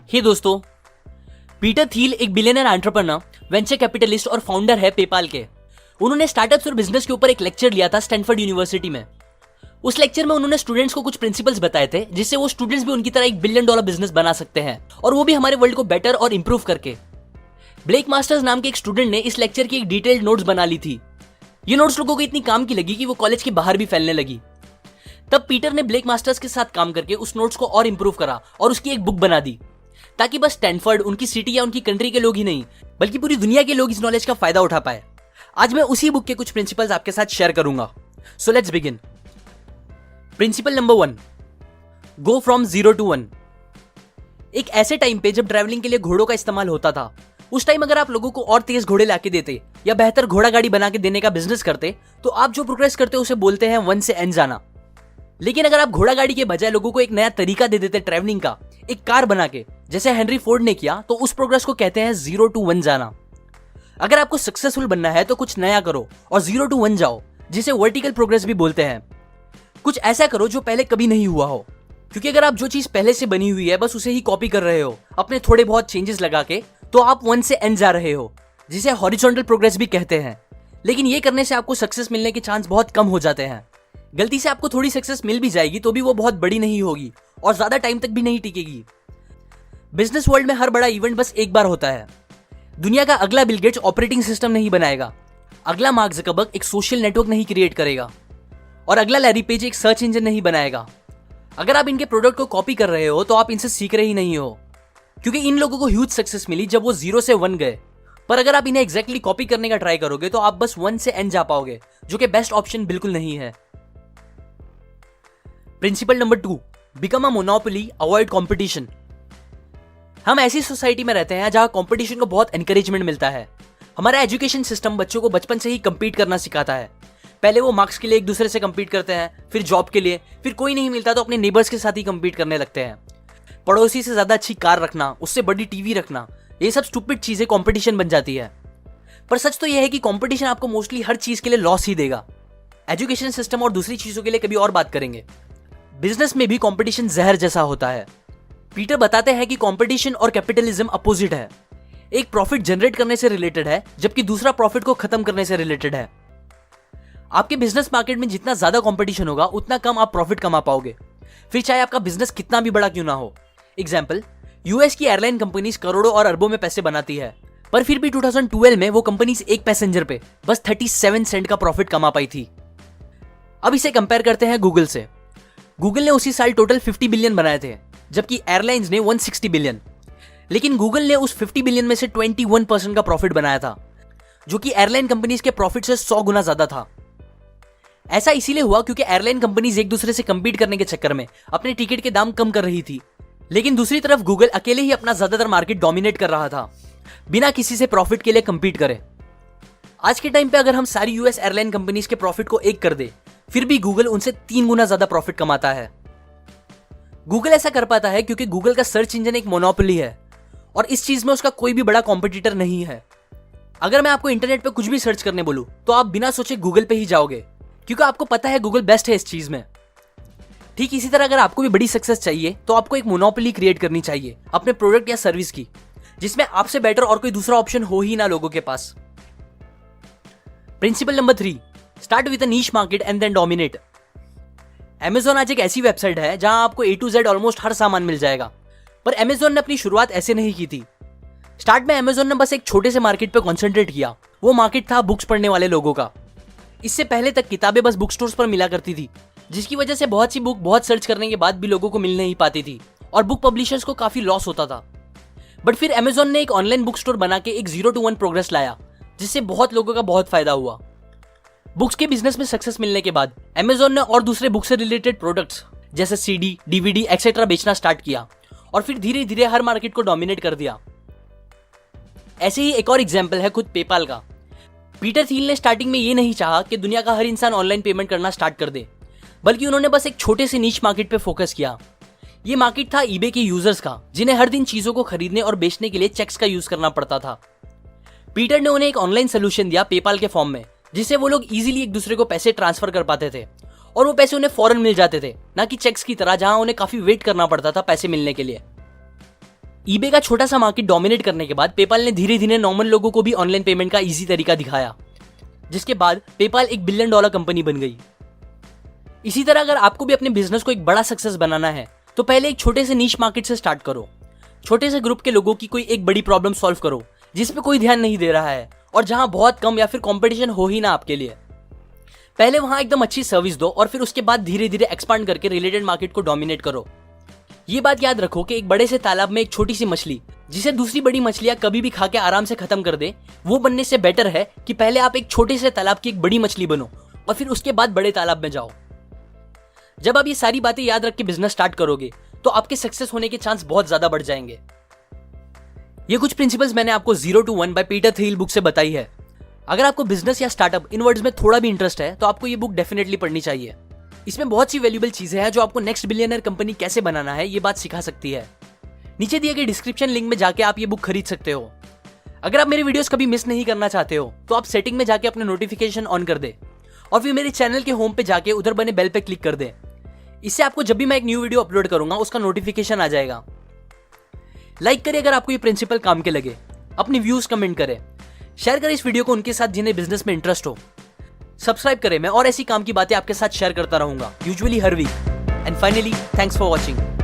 हे दोस्तों, Peter Thiel एक billionaire entrepreneur, venture capitalist और फाउंडर है पेपाल के। उन्होंने स्टार्टअप्स और बिजनेस के ऊपर एक लेक्चर लिया था स्टैनफोर्ड यूनिवर्सिटी में। उस लेक्चर में उन्होंने स्टूडेंट्स को कुछ प्रिंसिपल्स बताए थे जिससे वो स्टूडेंट्स भी उनकी तरह एक $1 बिलियन बिजनेस बना सकते हैं, और वो भी हमारे वर्ल्ड को बेटर और इंप्रूव करके। ब्लेक मास्टर्स नाम के एक स्टूडेंट ने इस लेक्चर की एक डिटेल्ड नोट्स बना ली थी। ये नोट्स लोगों को इतनी काम की लगी कि वो कॉलेज के बाहर भी फैलने लगी। तब पीटर ने ब्लेक मास्टर्स के साथ काम करके उस नोट्स को और इंप्रूव करा और उसकी एक बुक बना दी, ताकि बस स्टैनफोर्ड, उनकी सिटी या उनकी कंट्री के लोग ही नहीं बल्कि पूरी दुनिया के लोग इस नॉलेज का फायदा उठा पाए। आज मैं उसी बुक के कुछ प्रिंसिपल्स आपके साथ शेयर करूंगा। So let's begin. Principle number 1, go from 0 to 1। एक ऐसे टाइम पे जब ट्रैवलिंग के लिए घोड़ों का इस्तेमाल होता था, उस टाइम अगर आप लोगों को और तेज घोड़े लाके देते या बेहतर घोड़ा गाड़ी बना के देने का बिजनेस करते, तो आप जो प्रोग्रेस करते उसे बोलते हैं 1 से N जाना। लेकिन अगर आप घोड़ा गाड़ी के बजाय लोगों को एक नया तरीका दे देते ट्रैवलिंग का, एक कार बना के, जैसे हेनरी फोर्ड ने किया, तो उस प्रोग्रेस को कहते हैं 0 to 1 जाना। अगर आपको सक्सेसफुल बनना है तो कुछ नया करो और 0 to 1 जाओ, जिसे वर्टिकल प्रोग्रेस भी बोलते हैं। कुछ ऐसा करो जो पहले कभी नहीं हुआ हो, क्योंकि अगर आप जो चीज पहले से बनी हुई है बस उसे ही कॉपी कर रहे हो अपने थोड़े बहुत चेंजेस लगा के, तो आप 1 से N जा रहे हो, जिसे हॉरिजॉन्टल प्रोग्रेस भी कहते हैं। लेकिन ये करने से आपको सक्सेस मिलने के चांस बहुत कम हो जाते हैं। गलती से आपको थोड़ी सक्सेस मिल भी जाएगी तो भी वो बहुत बड़ी नहीं होगी और ज्यादा टाइम तक भी नहीं टिकेगी। बिजनेस वर्ल्ड में हर बड़ा इवेंट बस एक बार होता है। दुनिया का अगला बिल गेट्स ऑपरेटिंग सिस्टम नहीं बनाएगा, अगला मार्क ज़करबर्ग एक सोशल नेटवर्क नहीं क्रिएट करेगा, और अगला लैरी पेज एक सर्च इंजन नहीं बनाएगा। अगर आप इनके प्रोडक्ट को कॉपी कर रहे हो तो आप इनसे सीख रहे ही नहीं हो, क्योंकि इन लोगों को ह्यूज सक्सेस मिली जब वो 0 से 1 गए। पर अगर आप इन्हें एग्जैक्टली कॉपी करने का ट्राई करोगे तो आप बस 1 से N जा पाओगे, जो कि बेस्ट ऑप्शन बिल्कुल नहीं है। Principle number 2, become a monopoly, avoid competition. हम ऐसी सोसाइटी में रहते हैं जहां कंपटीशन को बहुत एनकरेजमेंट मिलता है। हमारा एजुकेशन सिस्टम बच्चों को बचपन से ही compete करना सिखाता है। पहले वो मार्क्स के लिए एक दूसरे से compete करते हैं, फिर जॉब के लिए, फिर कोई नहीं मिलता तो अपने नेबर्स के साथ ही compete करने लगते हैं। पड़ोसी से ज्यादा अच्छी कार रखना, उससे बड़ी टीवी रखना, ये सब स्टूपिड चीजें कंपटीशन बन जाती है। पर सच तो यह है कि कंपटीशन आपको मोस्टली हर चीज के लिए लॉस ही देगा। एजुकेशन सिस्टम और दूसरी चीजों के लिए कभी और बात करेंगे। बिजनेस में भी कंपटीशन जहर जैसा होता है। पीटर बताते हैं कि कंपटीशन और कैपिटलिज्म अपोजिट है। एक प्रॉफिट जनरेट करने से रिलेटेड है, जबकि दूसरा प्रॉफिट को खत्म करने से रिलेटेड है। आपके बिजनेस मार्केट में जितना ज्यादा कंपटीशन होगा उतना कम आप प्रॉफिट कमा पाओगे, फिर चाहे आपका बिजनेस कितना भी बड़ा क्यों ना हो। एग्जाम्पल, यूएस की एयरलाइन कंपनीज करोड़ों और अरबों में पैसे बनाती है, पर फिर भी 2012 में वो कंपनीज एक पैसेंजर पे बस 37 सेंट का प्रॉफिट कमा पाई थी। अब इसे कंपेयर करते हैं गूगल से। गूगल ने उसी साल टोटल 50 बिलियन बनाए थे, जबकि एयरलाइंस ने 160 बिलियन। लेकिन गूगल ने उस 50 बिलियन में से 21% का प्रॉफिट बनाया था, जो कि एयरलाइन कंपनीज के प्रॉफिट से 100 गुना ज्यादा था। ऐसा इसीलिए हुआ क्योंकि एयरलाइन कंपनीज एक दूसरे से compete करने के चक्कर में अपने टिकट के दाम कम कर रही थी, लेकिन दूसरी तरफ गूगल अकेले ही अपना ज्यादातर मार्केट डोमिनेट कर रहा था, बिना किसी से प्रॉफिट के लिए compete करे। आज के टाइम पे अगर हम सारी यूएस एयरलाइन कंपनीज के प्रॉफिट को एक कर दे, फिर भी गूगल उनसे 3 गुना ज्यादा प्रॉफिट कमाता है। गूगल ऐसा कर पाता है क्योंकि गूगल का सर्च इंजन एक मोनोपोली है और इस चीज में उसका कोई भी बड़ा कॉम्पिटिटर नहीं है। अगर मैं आपको इंटरनेट पे कुछ भी सर्च करने बोलूं तो आप बिना सोचे गूगल पे ही जाओगे, क्योंकि आपको पता है गूगल बेस्ट है इस चीज में। ठीक इसी तरह अगर आपको भी बड़ी सक्सेस चाहिए तो आपको एक मोनोपोली क्रिएट करनी चाहिए अपने प्रोडक्ट या सर्विस की, जिसमें आपसे बेटर और कोई दूसरा ऑप्शन हो ही ना लोगों के पास। Principle number 3, start with a niche market and then dominate. Amazon आज एक ऐसी वेबसाइट है जहां आपको A to Z ऑलमोस्ट हर सामान मिल जाएगा, पर Amazon ने अपनी शुरुआत ऐसे नहीं की थी। स्टार्ट में Amazon ने बस एक छोटे से मार्केट पे कॉन्सेंट्रेट किया। वो मार्केट था बुक्स पढ़ने वाले लोगों का। इससे पहले तक किताबें बस बुक स्टोर्स पर मिला करती थी, जिसकी वजह से बहुत सी बुक बहुत सर्च करने के बाद भी लोगों को मिल नहीं पाती थी और बुक पब्लिशर्स को काफी लॉस होता था। बट फिर Amazon ने एक ऑनलाइन बुक स्टोर बना के एक 0 to 1 प्रोग्रेस लाया, जिससे बहुत लोगों का बहुत फायदा हुआ। बुक्स के बिजनेस में सक्सेस मिलने के बाद Amazon ने और दूसरे बुक से रिलेटेड प्रोडक्ट्स जैसे सीडी, डीवीडी एक्सेट्रा बेचना स्टार्ट किया और फिर धीरे धीरे हर मार्केट को डोमिनेट कर दिया। ऐसे ही एक और एग्जांपल है खुद पेपाल का। पीटर थील ने स्टार्टिंग में ये नहीं चाहा कि दुनिया का हर इंसान ऑनलाइन पेमेंट करना स्टार्ट कर दे, बल्कि उन्होंने बस एक छोटे से नीश मार्केट पे फोकस किया। ये मार्केट था ईबे के यूजर्स का, जिन्हें हर दिन चीजों को खरीदने और बेचने के लिए चेक्स का यूज करना पड़ता था। पीटर ने उन्हें एक ऑनलाइन सोल्यूशन दिया पेपाल के फॉर्म में, जिससे वो लोग इजीली एक दूसरे को पैसे ट्रांसफर कर पाते थे और वो पैसे उन्हें फौरन मिल जाते थे, ना कि चेक्स की तरह जहां उन्हें काफी वेट करना पड़ता था पैसे मिलने के लिए। ईबे का छोटा सा मार्केट डोमिनेट करने के बाद पेपाल ने धीरे धीरे नॉर्मल लोगों को भी ऑनलाइन पेमेंट का इजी तरीका दिखाया, जिसके बाद पेपाल एक $1 बिलियन कंपनी बन गई। इसी तरह अगर आपको भी अपने बिजनेस को एक बड़ा सक्सेस बनाना है तो पहले एक छोटे से नीश मार्केट से स्टार्ट करो। छोटे से ग्रुप के लोगों की कोई एक बड़ी प्रॉब्लम सॉल्व करो जिसपे कोई ध्यान नहीं दे रहा है और जहां बहुत कम या फिर कंपटीशन हो ही ना आपके लिए। पहले वहां एकदम अच्छी सर्विस दो और फिर उसके बाद धीरे धीरे एक्सपांड करके रिलेटेड मार्केट को डोमिनेट करो। ये बात याद रखो कि एक बड़े से तालाब में एक छोटी सी मछली जिसे दूसरी बड़ी मछलियां कभी भी खा के आराम से खत्म कर दे, वो बनने से बेटर है कि पहले आप एक छोटे से तालाब की एक बड़ी मछली बनो और फिर उसके बाद बड़े तालाब में जाओ। जब आप ये सारी बातें याद रख के बिजनेस स्टार्ट करोगे तो आपके सक्सेस होने के चांस बहुत ज्यादा बढ़ जाएंगे। ये कुछ प्रिंसिपल्स मैंने आपको 0 to 1 by Peter Thiel book से बताई है। अगर आपको बिजनेस या स्टार्टअप इन वर्ड्स में थोड़ा भी इंटरेस्ट है तो आपको ये बुक डेफिनेटली पढ़नी चाहिए। इसमें बहुत सी वैल्यूएबल चीजें हैं जो आपको नेक्स्ट बिलियनर कंपनी कैसे बनाना है ये बात सिखा सकती है। नीचे दिए गए डिस्क्रिप्शन लिंक में जाके आप ये बुक खरीद सकते हो। अगर आप मेरे वीडियोस कभी मिस नहीं करना चाहते हो तो आप सेटिंग में जाके अपने नोटिफिकेशन ऑन कर दे और फिर मेरे चैनल के होम पे जाके उधर बने बेल पे क्लिक कर दे। इससे आपको जब भी मैं एक न्यू वीडियो अपलोड करूंगा उसका नोटिफिकेशन आ जाएगा। लाइक करें अगर आपको ये प्रिंसिपल काम के लगे, अपनी व्यूज कमेंट करें, शेयर करें इस वीडियो को उनके साथ जिन्हें बिजनेस में इंटरेस्ट हो, सब्सक्राइब करें। मैं और ऐसी काम की बातें आपके साथ शेयर करता रहूंगा, यूजुअली हर week. And finally thanks for watching.